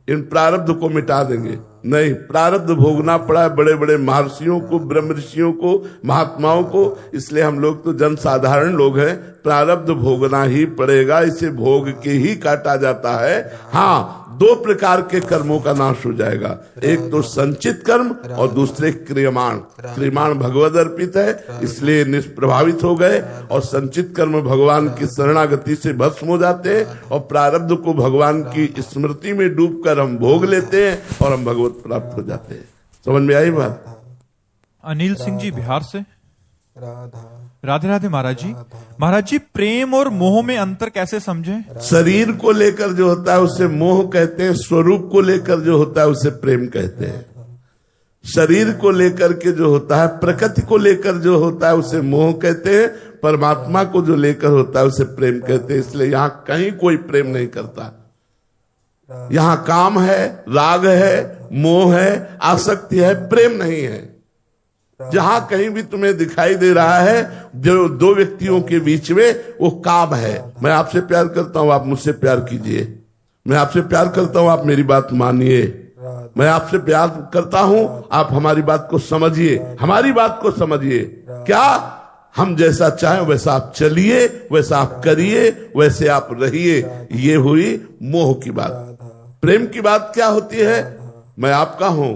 इन प्रारब्ध को मिटा देंगे, नहीं, प्रारब्ध भोगना पड़ा है बड़े बड़े महर्षियों को, ब्रह्म ऋषियों को, महात्माओं को। इसलिए हम लोग तो जन साधारण लोग हैं, प्रारब्ध भोगना ही पड़ेगा, इसे भोग के ही काटा जाता है। हाँ, दो प्रकार के कर्मों का नाश हो जाएगा, एक तो संचित कर्म और दूसरे क्रियमाण। क्रियमाण भगवद अर्पित है, इसलिए निष्प्रभावित हो गए, और संचित कर्म भगवान की शरणागति से भस्म हो जाते हैं, और प्रारब्ध को भगवान की स्मृति में डूबकर हम भोग लेते हैं और हम भगवत प्राप्त हो जाते हैं। समझ में आई बात?
अनिल सिंह जी बिहार से।
राधा
राधे राधे महाराज जी। महाराज जी, प्रेम और मोह में अंतर कैसे समझें?
शरीर को लेकर जो होता है उसे मोह कहते हैं, स्वरूप को लेकर जो होता है उसे प्रेम कहते हैं। शरीर को लेकर के जो होता है, प्रकृति को लेकर जो होता है उसे मोह कहते हैं, परमात्मा को जो लेकर होता है उसे प्रेम कहते हैं। इसलिए यहाँ कहीं कोई प्रेम नहीं करता। यहाँ काम है, राग है, मोह है, आसक्ति है, प्रेम नहीं है। जहां कहीं भी तुम्हें दिखाई दे रहा है जो दो व्यक्तियों के बीच में, वो काम है। मैं आपसे प्यार करता हूं, आप मुझसे प्यार कीजिए। मैं आपसे प्यार करता हूं, आप मेरी बात मानिए। मैं आपसे प्यार करता हूं, आप हमारी बात को समझिए, हमारी बात को समझिए। क्या हम जैसा चाहें वैसा आप चलिए, वैसा आप करिए, वैसे आप रहिए। ये हुई मोह की बात। प्रेम की बात क्या होती है? मैं आपका हूं,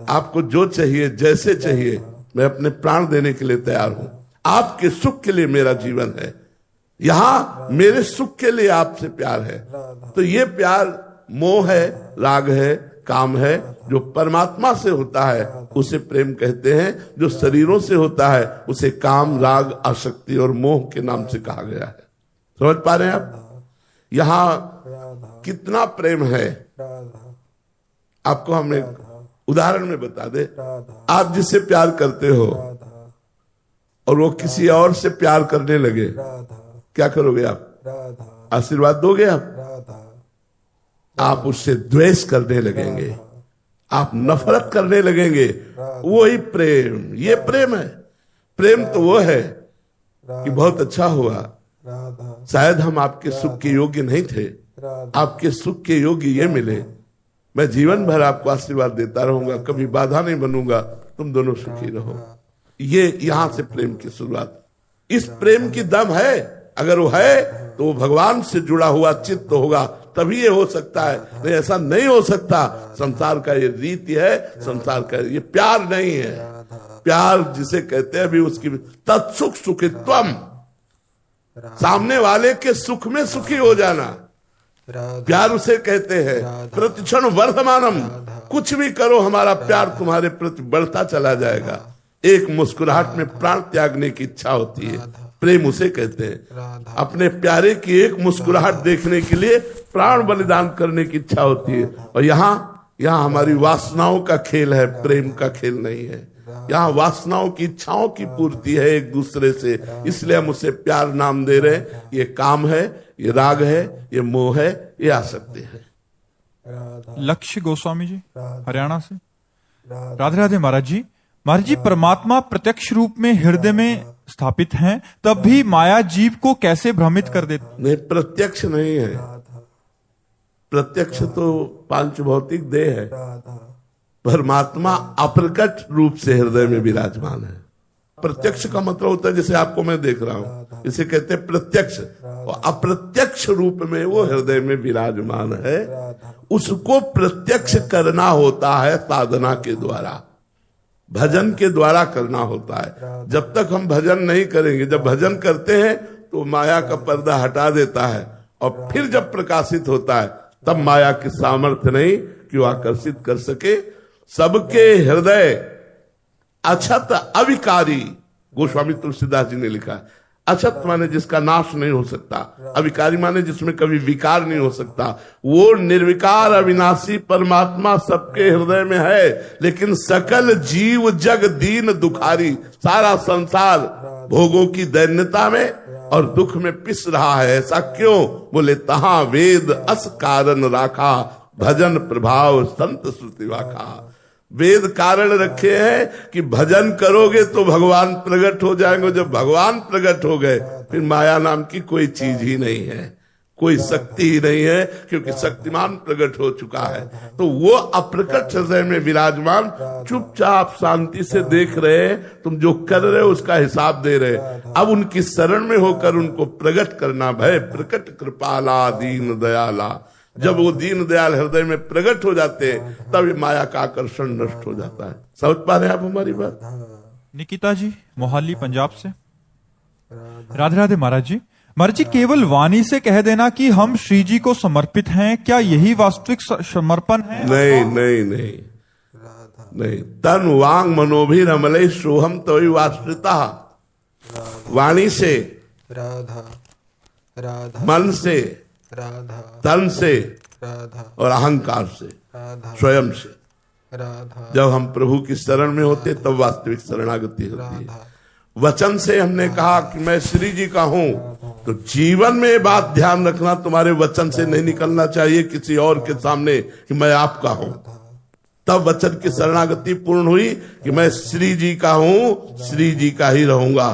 आपको जो चाहिए, जैसे चाहिए, मैं अपने प्राण देने के लिए तैयार हूं। आपके सुख के लिए मेरा जीवन है, यहां मेरे सुख के लिए आपसे प्यार है। तो ये प्यार मोह है, राग है, काम है। जो परमात्मा से होता है उसे प्रेम कहते हैं, जो शरीरों से होता है उसे काम, राग, आसक्ति और मोह के नाम से कहा गया है। समझ पा रहे हैं आप? यहां कितना प्रेम है आपको हम एक उदाहरण में बता दे। आप जिससे प्यार करते हो और वो किसी और से प्यार करने लगे, क्या करोगे आप? आशीर्वाद दोगे आप उससे द्वेष करने लगेंगे, आप नफरत करने लगेंगे। वही प्रेम, ये प्रेम है। प्रेम तो वो है कि बहुत अच्छा हुआ, शायद हम आपके सुख के योग्य नहीं थे, आपके सुख के योग्य ये मिले, मैं जीवन भर आपको आशीर्वाद देता रहूंगा, कभी बाधा नहीं बनूंगा, तुम दोनों सुखी रहो। ये यहां से प्रेम की शुरुआत। इस प्रेम की दम है, अगर वो है तो वो भगवान से जुड़ा हुआ चित्त होगा, तभी ये हो सकता है, नहीं ऐसा नहीं हो सकता। संसार का ये रीति है, संसार का ये प्यार नहीं है। प्यार जिसे कहते हैं, अभी उसकी तत्सुख सुखित्वम, सामने वाले के सुख में सुखी हो जाना, प्यार उसे कहते हैं। प्रतिक्षण वर्धमानम, कुछ भी करो हमारा प्यार तुम्हारे प्रति बढ़ता चला जाएगा। एक मुस्कुराहट में प्राण त्यागने की इच्छा होती है, प्रेम उसे कहते हैं। अपने प्यारे की एक मुस्कुराहट देखने के लिए प्राण बलिदान करने की इच्छा होती है। और यहाँ हमारी वासनाओं का खेल है, प्रेम का खेल नहीं है। यहाँ वासनाओं की, इच्छाओं की पूर्ति है एक दूसरे से, इसलिए हम उसे प्यार नाम दे रहे हैं। ये काम है, ये राग है, ये मोह है, ये आसक्ति है।
लक्ष्य गोस्वामी जी हरियाणा से। राधे राधे महाराज जी। महाराज जी, परमात्मा प्रत्यक्ष रूप में हृदय में स्थापित हैं, तब भी माया जीव को कैसे भ्रमित कर देती?
नहीं, प्रत्यक्ष नहीं है। प्रत्यक्ष तो पांच भौतिक देह है। परमात्मा अप्रकट रूप से हृदय में विराजमान है। प्रत्यक्ष का मतलब होता है जैसे आपको मैं देख रहा हूं, इसे कहते हैं प्रत्यक्ष। और अप्रत्यक्ष रूप में वो हृदय में विराजमान है। उसको प्रत्यक्ष करना होता है साधना के द्वारा, भजन के द्वारा करना होता है। जब तक हम भजन नहीं करेंगे, जब भजन करते हैं तो माया का पर्दा हटा देता है, और फिर जब प्रकाशित होता है तब माया की सामर्थ्य नहीं कि वो आकर्षित कर सके। सबके हृदय अछत अविकारी, गोस्वामी तुलसीदास जी ने लिखा। अछत माने जिसका नाश नहीं हो सकता, अविकारी माने जिसमें कभी विकार नहीं हो सकता। वो निर्विकार अविनाशी परमात्मा सबके हृदय में है, लेकिन सकल जीव जग दीन दुखारी, सारा संसार भोगों की दैन्यता में और दुख में पिस रहा है। ऐसा क्यों? बोले तहां वेद अस कारण राखा, भजन प्रभाव संत श्रुति वाखा। वेद कारण रखे हैं कि भजन करोगे तो भगवान प्रकट हो जाएंगे। जब भगवान प्रकट हो गए फिर माया नाम की कोई चीज ही नहीं है। कोई शक्ति ही नहीं है, क्योंकि शक्तिमान प्रकट हो चुका है। तो वो अप्रकट हृदय में विराजमान, चुपचाप शांति से देख रहे, तुम जो कर रहे हो उसका हिसाब दे रहे। अब उनकी शरण में होकर उनको प्रकट करना, भय प्रकट कृपाला दीन दयाला। जब वो दीन दयाल हृदय में प्रकट हो जाते हैं तब माया का आकर्षण नष्ट हो जाता है। समझ पा रहे हैं आप हमारी बात?
निकिता जी मोहाली पंजाब से। राधे राधे महाराज जी। महाराज जी, केवल वाणी से कह देना कि हम श्री जी को समर्पित हैं, क्या यही वास्तविक समर्पण है?
नहीं नहीं नहीं नहीं। तन वांग मनोभिर अमले सोहम तवि वाश्रिता। वाणी से,
राधा राधा
मन से,
राधा
तन से
राधा
और अहंकार से,
राधा
स्वयं से।
राधा
जब हम प्रभु की शरण में होते तब वास्तविक शरणागति होती है। वचन से हमने कहा कि मैं श्री जी का हूं, तो जीवन में बात ध्यान रखना, तुम्हारे वचन से नहीं निकलना चाहिए किसी और के सामने कि मैं आपका हूं। तब वचन की शरणागति पूर्ण हुई कि मैं श्री जी का हूं, श्री जी का ही रहूंगा।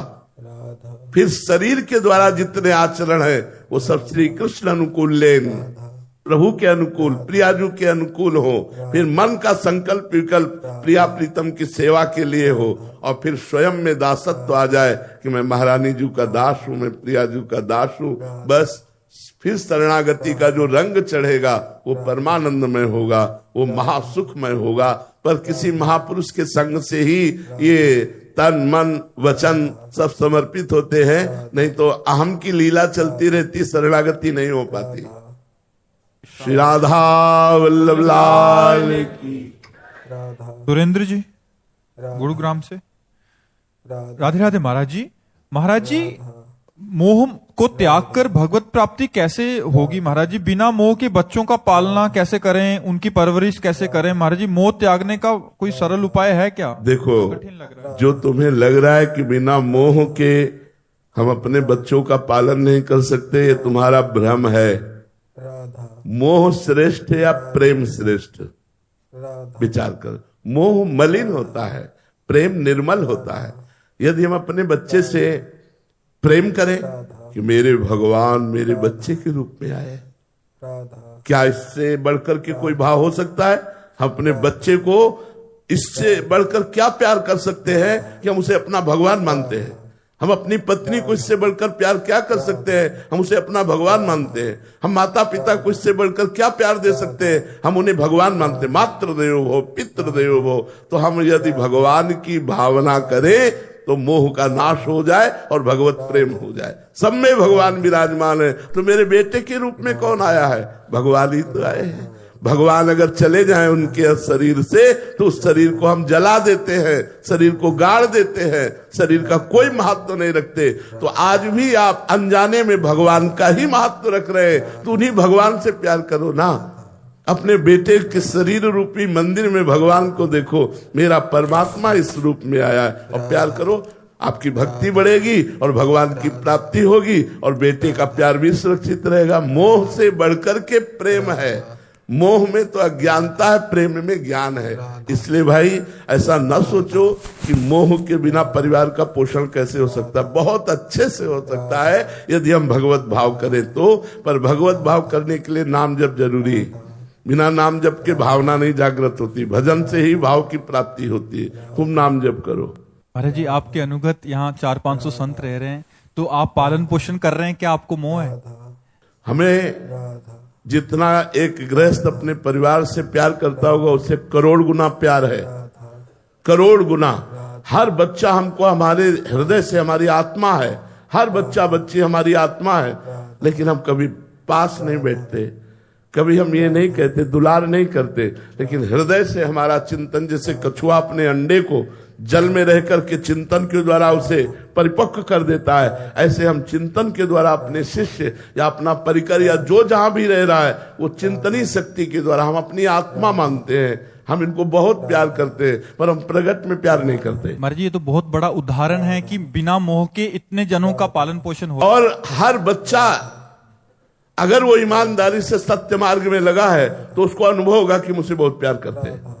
फिर शरीर के द्वारा जितने आचरण है वो सब श्री कृष्ण अनुकूल लेन, प्रभु के अनुकूल, प्रियाजू के अनुकूल हो। फिर मन का संकल्प विकल्प प्रिया प्रीतम की सेवा के लिए हो, और फिर स्वयं में दासत्व आ जाए कि मैं महारानी जी का दास हूं, मैं प्रियाजू का दास हूं। बस फिर शरणागति का जो रंग चढ़ेगा वो परमानंदमय होगा, वो महासुखमय होगा। पर किसी महापुरुष के संग से ही ये तन मन वचन सब समर्पित होते हैं, नहीं तो अहम की लीला चलती रहती, शरणागति नहीं हो पाती। श्री राधा वल्लभ लाल की।
सुरेंद्र जी गुरुग्राम से। राधे राधे महाराज जी। महाराज जी, मोह को त्याग कर भगवत प्राप्ति कैसे होगी महाराज जी? बिना मोह के बच्चों का पालना कैसे करें, उनकी परवरिश कैसे करें महाराज जी? मोह त्यागने का कोई सरल उपाय है क्या?
देखो,
कठिन लग रहा है।
जो तुम्हें लग रहा है कि बिना मोह के हम अपने बच्चों का पालन नहीं कर सकते, ये तुम्हारा भ्रम है। मोह श्रेष्ठ है या प्रेम श्रेष्ठ? विचार कर। मोह मलिन होता है, प्रेम निर्मल होता है। यदि हम अपने बच्चे से प्रेम करें कि मेरे भगवान मेरे बच्चे के रूप में आए, क्या इससे बढ़कर के कोई भाव हो सकता है? हम अपने बच्चे को इससे बढ़कर क्या प्यार कर सकते हैं कि हम उसे अपना भगवान मानते हैं? हम अपनी पत्नी को इससे बढ़कर प्यार क्या कर सकते हैं? हम उसे अपना भगवान मानते हैं। हम माता पिता को इससे बढ़कर क्या प्यार दे सकते हैं? हम उन्हें भगवान मानते हैं। मातृ देवो भव, पितृ देवो भव। तो हम यदि भगवान की भावना करें तो मोह का नाश हो जाए और भगवत प्रेम हो जाए। सब में भगवान विराजमान है। तो मेरे बेटे के रूप में कौन आया है? भगवान ही तो आए हैं। भगवान अगर चले जाएं उनके शरीर से तो उस शरीर को हम जला देते हैं, शरीर को गाड़ देते हैं, शरीर का कोई महत्व नहीं रखते। तो आज भी आप अनजाने में भगवान का ही महत्व रख रहे हैं, तो उन्हीं भगवान से प्यार करो ना। अपने बेटे के शरीर रूपी मंदिर में भगवान को देखो, मेरा परमात्मा इस रूप में आया है, और प्यार करो। आपकी भक्ति बढ़ेगी और भगवान की प्राप्ति होगी और बेटे का प्यार भी सुरक्षित रहेगा। मोह से बढ़कर के प्रेम है। मोह में तो अज्ञानता है, प्रेम में ज्ञान है। इसलिए भाई ऐसा न सोचो कि मोह के बिना परिवार का पोषण कैसे हो सकता है। बहुत अच्छे से हो सकता है यदि हम भगवत भाव करें तो। पर भगवत भाव करने के लिए नाम जप जरूरी है। बिना नाम जप के भावना नहीं जागृत होती। भजन से ही भाव की प्राप्ति होती है। तुम नाम जप करो।
महाराज जी, आपके अनुगत यहाँ 400-500 संत रह रहे हैं, तो आप पालन पोषण कर रहे हैं, क्या आपको मोह है?
हमें जितना एक गृहस्थ अपने परिवार से प्यार करता होगा उससे करोड़ गुना प्यार है, करोड़ गुना। हर बच्चा हमको हमारे हृदय से हमारी आत्मा है। हर बच्चा बच्ची हमारी आत्मा है। लेकिन हम कभी पास नहीं बैठते, कभी हम ये नहीं कहते, दुलार नहीं करते। लेकिन हृदय से हमारा चिंतन, जैसे कछुआ अपने अंडे को जल में रहकर के चिंतन के द्वारा उसे परिपक्व कर देता है, ऐसे हम चिंतन के द्वारा अपने शिष्य या अपना परिकर या जो जहां भी रह रहा है वो चिंतनी शक्ति के द्वारा हम अपनी आत्मा मानते हैं। हम इनको बहुत प्यार करते हैं, पर हम प्रगट में प्यार नहीं करते।
महाराज जी, ये तो बहुत बड़ा उदाहरण है कि बिना मोह के इतने जनों का पालन पोषण हो।
और हर बच्चा अगर वो ईमानदारी से सत्य मार्ग में लगा है तो उसको अनुभव होगा कि मुझसे बहुत प्यार करते हैं।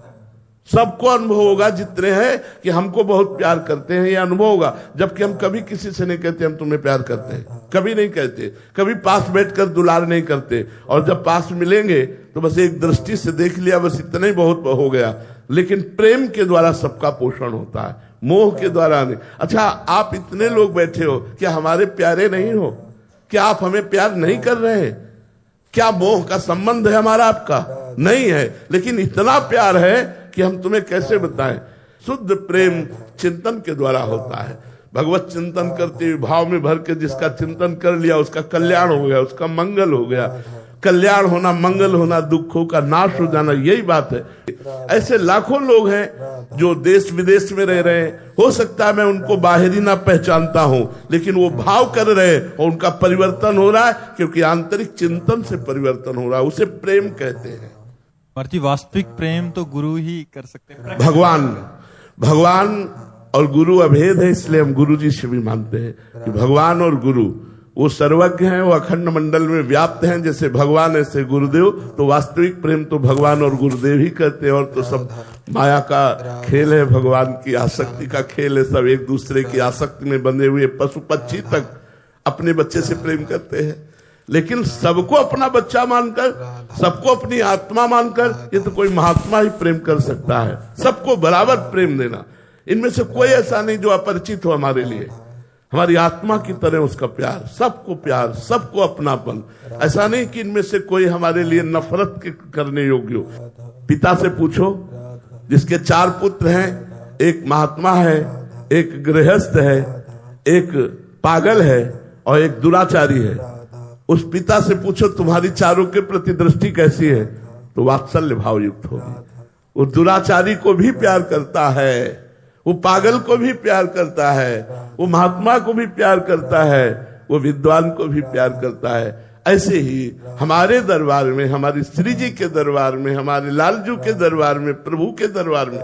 सबको अनुभव होगा जितने हैं कि हमको बहुत प्यार करते हैं, ये अनुभव होगा। जबकि हम कभी किसी से नहीं कहते हम तुम्हें प्यार करते हैं, कभी नहीं कहते, कभी पास बैठकर दुलार नहीं करते, और जब पास मिलेंगे तो बस एक दृष्टि से देख लिया, बस इतना ही बहुत हो गया। लेकिन प्रेम के द्वारा सबका पोषण होता है, मोह के द्वारा नहीं। अच्छा, आप इतने लोग बैठे हो, क्या हमारे प्यारे नहीं हो? क्या आप हमें प्यार नहीं कर रहे हैं? क्या मोह का संबंध है हमारा आपका? नहीं है, लेकिन इतना प्यार है कि हम तुम्हें कैसे बताएं। शुद्ध प्रेम चिंतन के द्वारा होता है। भगवत चिंतन करते हुए भाव में भर के जिसका चिंतन कर लिया उसका कल्याण हो गया, उसका मंगल हो गया। कल्याण होना, मंगल होना, दुखों का नाश हो जाना, यही बात है। ऐसे लाखों लोग हैं जो देश विदेश में रह रहे हैं। हो सकता है मैं उनको बाहरी ना पहचानता हूं, लेकिन वो भाव कर रहे हैं और उनका परिवर्तन हो रहा है, क्योंकि आंतरिक चिंतन से परिवर्तन हो रहा है। उसे प्रेम कहते हैं।
जी, वास्तविक प्रेम तो गुरु ही कर सकते हैं।
भगवान और गुरु अभेद है, इसलिए हम गुरु जी से भी मानते हैं कि भगवान और गुरु वो सर्वज्ञ हैं, वो अखंड मंडल में व्याप्त हैं। जैसे भगवान ऐसे गुरुदेव, तो वास्तविक प्रेम तो भगवान और गुरुदेव ही करते हैं। और तो सब माया का खेल है, भगवान की आसक्ति का खेल है। सब एक दूसरे की आसक्ति में बंधे हुए पशु पक्षी तक अपने बच्चे से प्रेम करते हैं। लेकिन सबको अपना बच्चा मानकर, सबको अपनी आत्मा मानकर, ये तो कोई महात्मा ही प्रेम कर सकता है। सबको बराबर प्रेम देना, इनमें से कोई ऐसा नहीं जो अपरिचित हो हमारे लिए। हमारी आत्मा की तरह उसका प्यार, सबको अपनापन। ऐसा नहीं कि इनमें से कोई हमारे लिए नफरत करने योग्य हो। पिता से पूछो, जिसके 4 पुत्र हैं, एक महात्मा है, एक गृहस्थ है, एक पागल है और एक दुराचारी है। उस पिता से पूछो तुम्हारी चारों के प्रति दृष्टि कैसी है, तो वात्सल्य भाव युक्त होगी। वो दुराचारी को भी प्यार करता है, वो पागल को भी प्यार करता है, वो महात्मा को भी प्यार करता है, वो विद्वान को भी प्यार करता है। ऐसे ही हमारे दरबार में, हमारी श्री जी के दरबार में, हमारे लालजू के दरबार में, प्रभु के दरबार में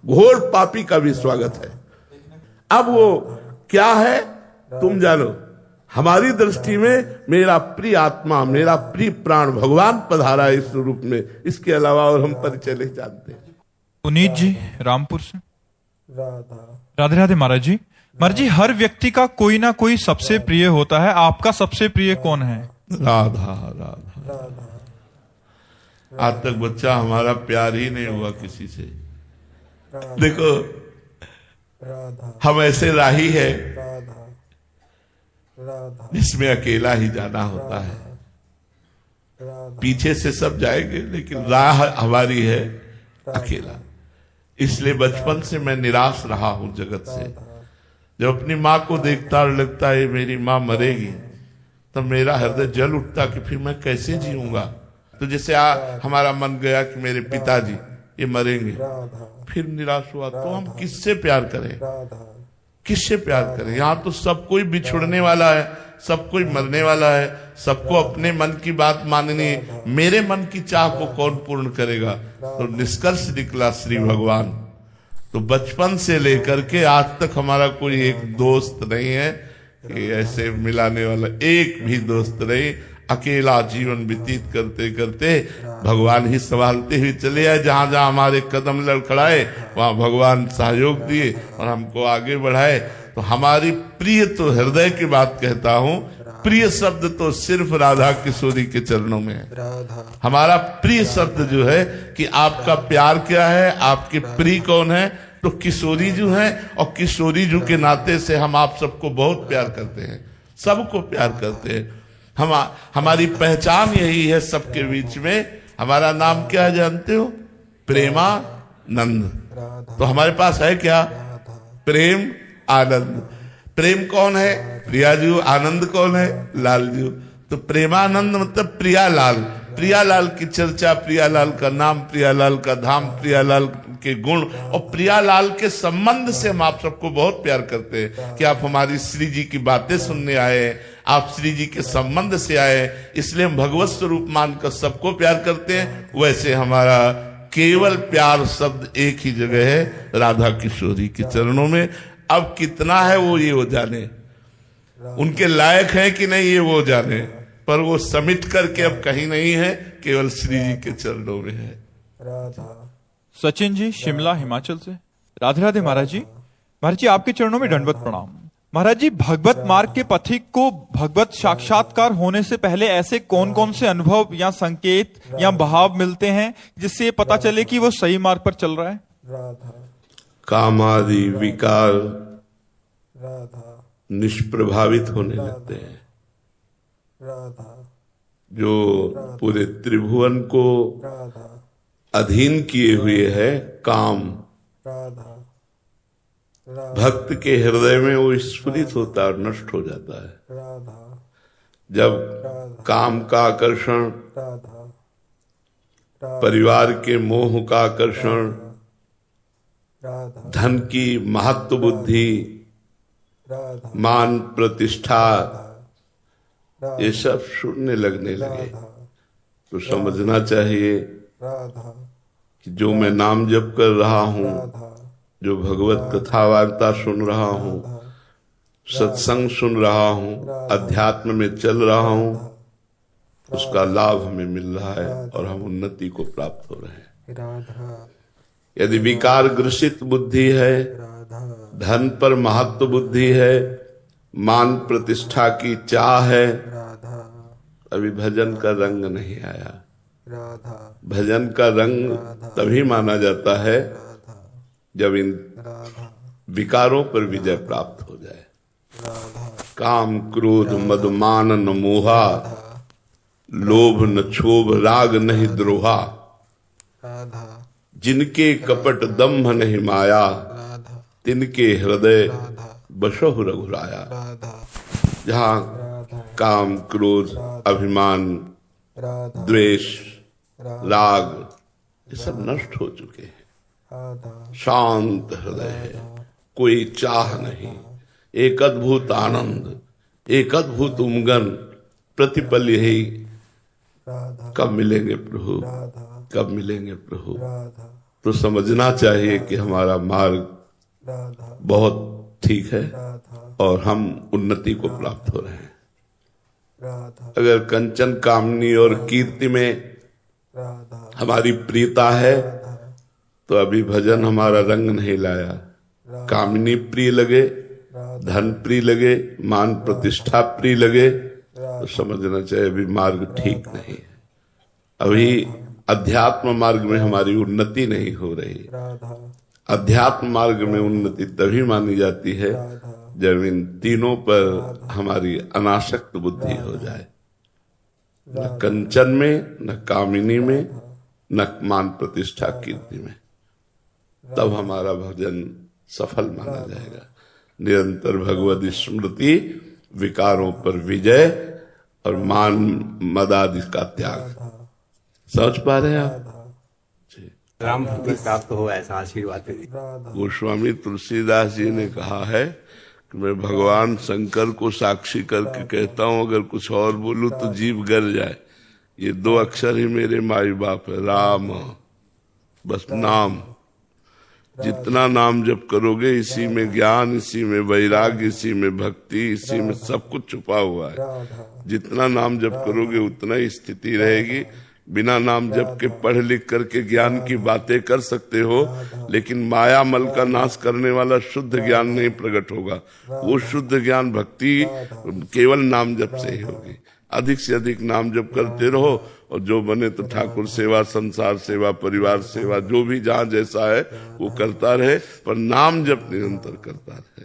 घोर पापी का भी स्वागत है। अब वो क्या है तुम जानो। हमारी दृष्टि में मेरा प्रिय आत्मा, मेरा प्रिय प्राण भगवान पधारा इस रूप में। इसके अलावा और हम परिचय नहीं जानते।
पुनीत जी रामपुर से। राधे राधे महाराज जी। महाराज जी, हर व्यक्ति का कोई ना कोई सबसे प्रिय होता है, आपका सबसे प्रिय कौन है?
राधा राधा। आज तक बच्चा हमारा प्यार ही नहीं हुआ किसी से। देखो, हम ऐसे राही है जिसमें अकेला ही जाना होता है। पीछे से सब जाएंगे, लेकिन राह हमारी है अकेला। इसलिए बचपन से मैं निराश रहा हूं जगत से। जब अपनी माँ को देखता और लगता है मेरी माँ मरेगी, तब मेरा हृदय जल उठता कि फिर मैं कैसे जीऊंगा। तो जैसे हमारा मन गया कि मेरे पिताजी ये मरेंगे, फिर निराश हुआ। तो हम किससे प्यार करें, किससे प्यार करें? यहाँ तो सब कोई बिछुड़ने वाला है, सब कोई मरने वाला है, सबको अपने मन की बात माननी है। मेरे मन की चाह को कौन पूर्ण करेगा? तो निष्कर्ष निकला श्री भगवान। तो बचपन से लेकर के आज तक हमारा कोई एक दोस्त नहीं है कि ऐसे मिलाने वाला, एक भी दोस्त नहीं। अकेला जीवन व्यतीत करते करते भगवान ही संभालते हुए चले आए। जहां जहां हमारे कदम लड़खड़ाए वहां भगवान सहयोग दिए और हमको आगे बढ़ाए। तो हमारी प्रिय तो हृदय की बात कहता हूं, प्रिय शब्द तो सिर्फ राधा किशोरी के चरणों में है। हमारा प्रिय शब्द जो है कि आपका प्यार क्या है, आपके प्रिय कौन है, तो किशोरी जी हैं। और किशोरी जी के नाते से हम आप सबको बहुत प्यार करते हैं, सबको प्यार करते हैं। हमारी पहचान यही है सबके बीच में। हमारा नाम क्या है जानते हो? प्रेमानंद। तो हमारे पास है क्या? प्रेम आनंद। प्रेम कौन है? प्रिया जी। आनंद कौन है? लाल जी। तो प्रेमानंद मतलब प्रियालाल। प्रियालाल की चर्चा, प्रियालाल का नाम, प्रियालाल का धाम, प्रियालाल के गुण और प्रियालाल के संबंध से हम आप सबको बहुत प्यार करते हैं कि आप हमारी श्री जी की बातें सुनने आए, आप श्री जी के संबंध से आए, इसलिए हम भगवत स्वरूप मानकर सबको प्यार करते हैं। वैसे हमारा केवल प्यार शब्द एक ही जगह है, राधा किशोरी के चरणों में। अब कितना है वो ये वो जाने, उनके लायक है कि नहीं ये वो जाने, पर वो समिट करके अब कहीं नहीं है, केवल श्री जी के चरणों में है।
सचिन जी शिमला हिमाचल से। राधे राधे महाराज जी। महाराज जी आपके चरणों में दंडवत प्रणाम। महाराज जी भगवत मार्ग के पथिक को भगवत साक्षात्कार होने से पहले ऐसे कौन कौन से अनुभव या संकेत या भाव मिलते हैं जिससे ये पता चले कि वो सही मार्ग पर चल रहा है?
राधा
कामादि विकार
राधा
निष्प्रभावित होने लगते हैं।
राधा
जो पूरे त्रिभुवन को
राधा
अधीन किए हुए है काम,
राधा
भक्त के हृदय में वो स्फुरित होता है और नष्ट हो जाता है।
राधा
जब काम का आकर्षण,
राधा
परिवार के मोह का आकर्षण,
राधा
धन की महत्व बुद्धि,
राधा
मान प्रतिष्ठा, ये सब छूटने लगने लगे तो समझना चाहिए
राधा
कि जो मैं नाम जप कर रहा हूँ, जो भगवत कथा वार्ता सुन रहा हूँ, सत्संग सुन रहा हूँ, अध्यात्म में चल रहा हूँ, उसका लाभ हमें मिल रहा है और हम उन्नति को प्राप्त हो रहे हैं।
राधा
यदि विकार ग्रसित बुद्धि है,
राधा
धन पर महत्व बुद्धि है, मान प्रतिष्ठा की चाह है,
राधा
अभी भजन का रंग नहीं आया।
राधा
भजन का रंग तभी माना जाता है जब इन
राधा
विकारों पर विजय प्राप्त हो जाए।
राधा
काम क्रोध मद मान न मोहा, लोभ न क्षोभ राग नहीं द्रोहा,
राधा
जिनके कपट दम्भ नहीं माया,
राधा
तिनके हृदय बसहु रघुराया।
राधा
जहाँ काम क्रोध अभिमान
राधा
द्वेष राग ये सब नष्ट हो चुके हैं,
राधा
शांत हृदय है, कोई चाह नहीं, एक अद्भुत आनंद, एक अद्भुत उमगन, प्रतिपल यही
राधा
कब मिलेंगे प्रभु,
राधा
कब मिलेंगे प्रभु।
राधा
तो समझना चाहिए कि हमारा मार्ग
राधा
बहुत ठीक है
राधा
और हम उन्नति को प्राप्त हो रहे हैं।
राधा
अगर कंचन कामनी और कीर्ति में
राधा
हमारी प्रियता है तो अभी भजन हमारा रंग नहीं लाया। कामनी प्रिय लगे, धन प्रिय लगे, मान प्रतिष्ठा प्रिय लगे तो समझना चाहिए अभी मार्ग ठीक नहीं है। अभी अध्यात्म मार्ग में हमारी उन्नति नहीं हो रही।
राधा
अध्यात्म मार्ग में उन्नति तभी मानी जाती है जब इन तीनों पर हमारी अनासक्त बुद्धि हो जाए, न कंचन में, न कामिनी में, न मान प्रतिष्ठा कीर्ति में, तब हमारा भजन सफल माना जाएगा। निरंतर भगवत स्मृति, विकारों पर विजय और मान मदादि का त्याग। समझ पा रहे हैं आप?
राम भक्ति प्राप्त हो ऐसा आशीर्वाद दे।
गोस्वामी तुलसीदास जी ने कहा है कि मैं भगवान शंकर को साक्षी करके कहता हूँ, अगर कुछ और बोलूं तो जीव गर जाए। ये दो अक्षर ही मेरे माई बाप है, राम, बस नाम। जितना नाम जप करोगे इसी में ज्ञान, इसी में वैराग्य, इसी में भक्ति, इसी में सब कुछ छुपा हुआ है। जितना नाम जप करोगे उतना ही स्थिति रहेगी। बिना नाम जप के पढ़ लिख करके ज्ञान की बातें कर सकते हो, लेकिन माया मल का नाश करने वाला शुद्ध ज्ञान नहीं प्रकट होगा। वो शुद्ध ज्ञान भक्ति केवल नाम जप से ही होगी। अधिक से अधिक नाम जप करते रहो और जो बने तो ठाकुर सेवा, संसार सेवा, परिवार सेवा, जो भी जहाँ जैसा है वो करता रहे, पर नाम जप निरंतर करता रहे।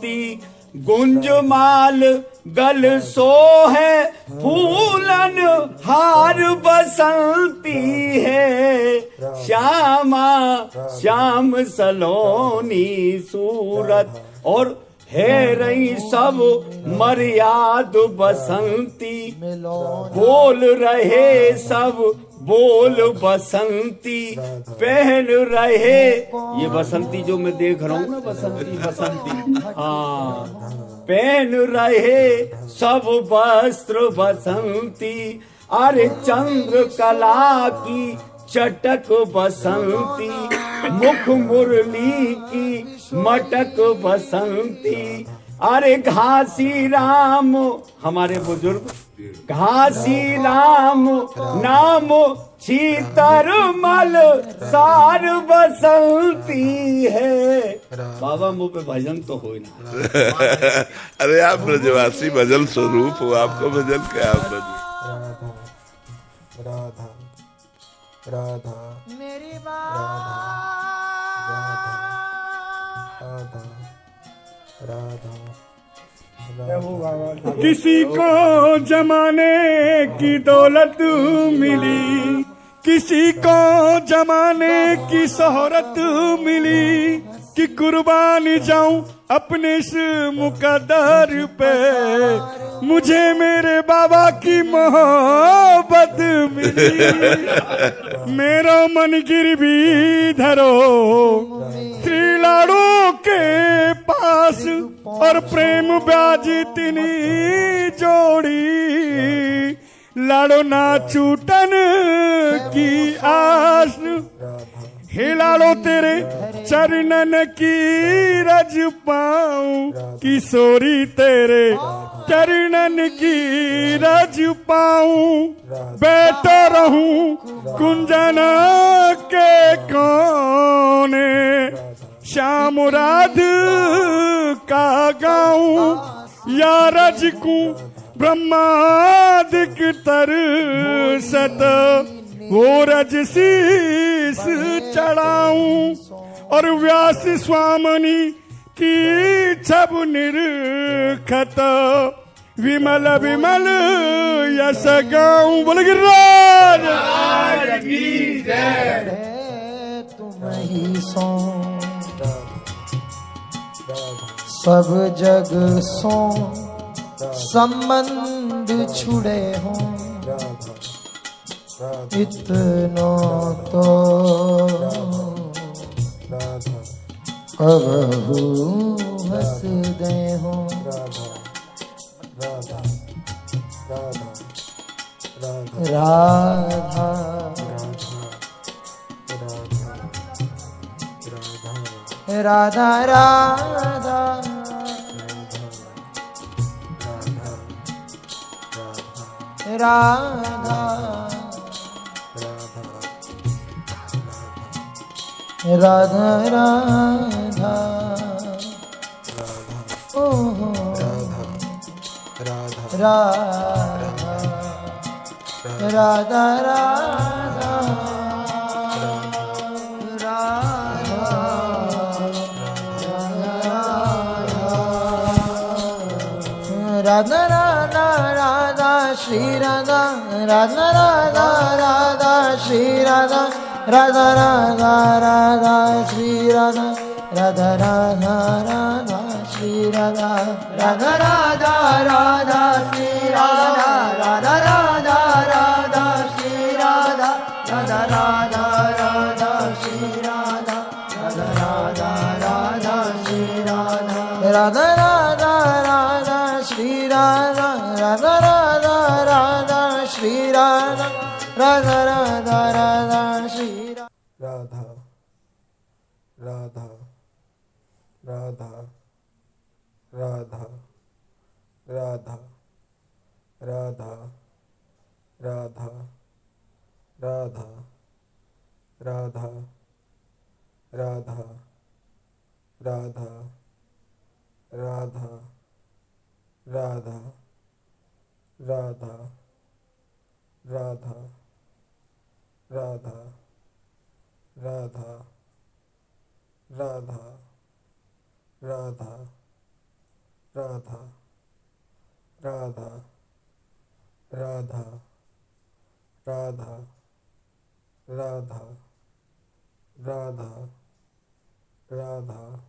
बसंती गुंजमाल गल सो है फूलन हार बसंती है श्यामा श्याम सलोनी सूरत और है रही सब मर्याद बसंती बोल रहे सब बोल बसंती पहन रहे ये बसंती जो मैं देख रहा हूँ ना बसंती बसंती हाँ पहन रहे सब वस्त्र बसंती अरे चंद्र कला की चटक बसंती मुख मुरली की मटक बसंती अरे घासी राम हमारे बुजुर्ग घासी राम नाम चीतर मल सार बसंती है। बाबा मुंह पे भजन तो हो ना
अरे आप ब्रजवासी भजन स्वरूप हो, आपको भजन क्या भजन।
राधा राधा
मेरी
राधा राधा राधा राधा।
किसी को जमाने की दौलत मिली, किसी को जमाने की शोहरत मिली कि कुर्बानी जाऊं अपने इस मुकद्दर पे, मुझे मेरे बाबा की मोहब्बत मिली। मेरा मन गिरवी धरो श्री लाड़ो के पास और प्रेम ब्याज तिनी जोड़ी, लाड़ो ना छूटन की आस हे लाड़ो तेरे चरणन की रज पाऊं, किशोरी तेरे चरणन की रज पाऊं, बैठो रहूं कुंजन के कोने, श्याम राध का गाऊं या रजकू ब्रह्मादिक तरसत वो रज शीस चढ़ाऊं, और व्यास स्वामिनी की छब निरखत विमल विमल यश गाऊं। बोल गिरिराज की जय।
तुम ही सो सब जग सो संबंध छुड़े हो, इतना तो कबहू हंस दे हो। राधा राधा राधा राधा राधा राधा ओ राधा राधा राधा राधा राधा श्री राधा राधा राधा राधा श्री राधा राधा राधा राधा श्री राधा राधा राधा राधा श्री राधा राधा राधा राधा श्री राधा राधा राधा राधा श्री राधा राधा राधा राधा श्री राधा राधा राधा राधा श्री राधा राधा राधा राधा श्री राधा राधा राधा राधा श्री राधा राधा राधा राधा श्री
राधा राधा राधा राधा राधा राधा राधा राधा राधा राधा राधा राधा राधा राधा राधा राधा राधा राधा राधा राधा राधा राधा राधा राधा राधा राधा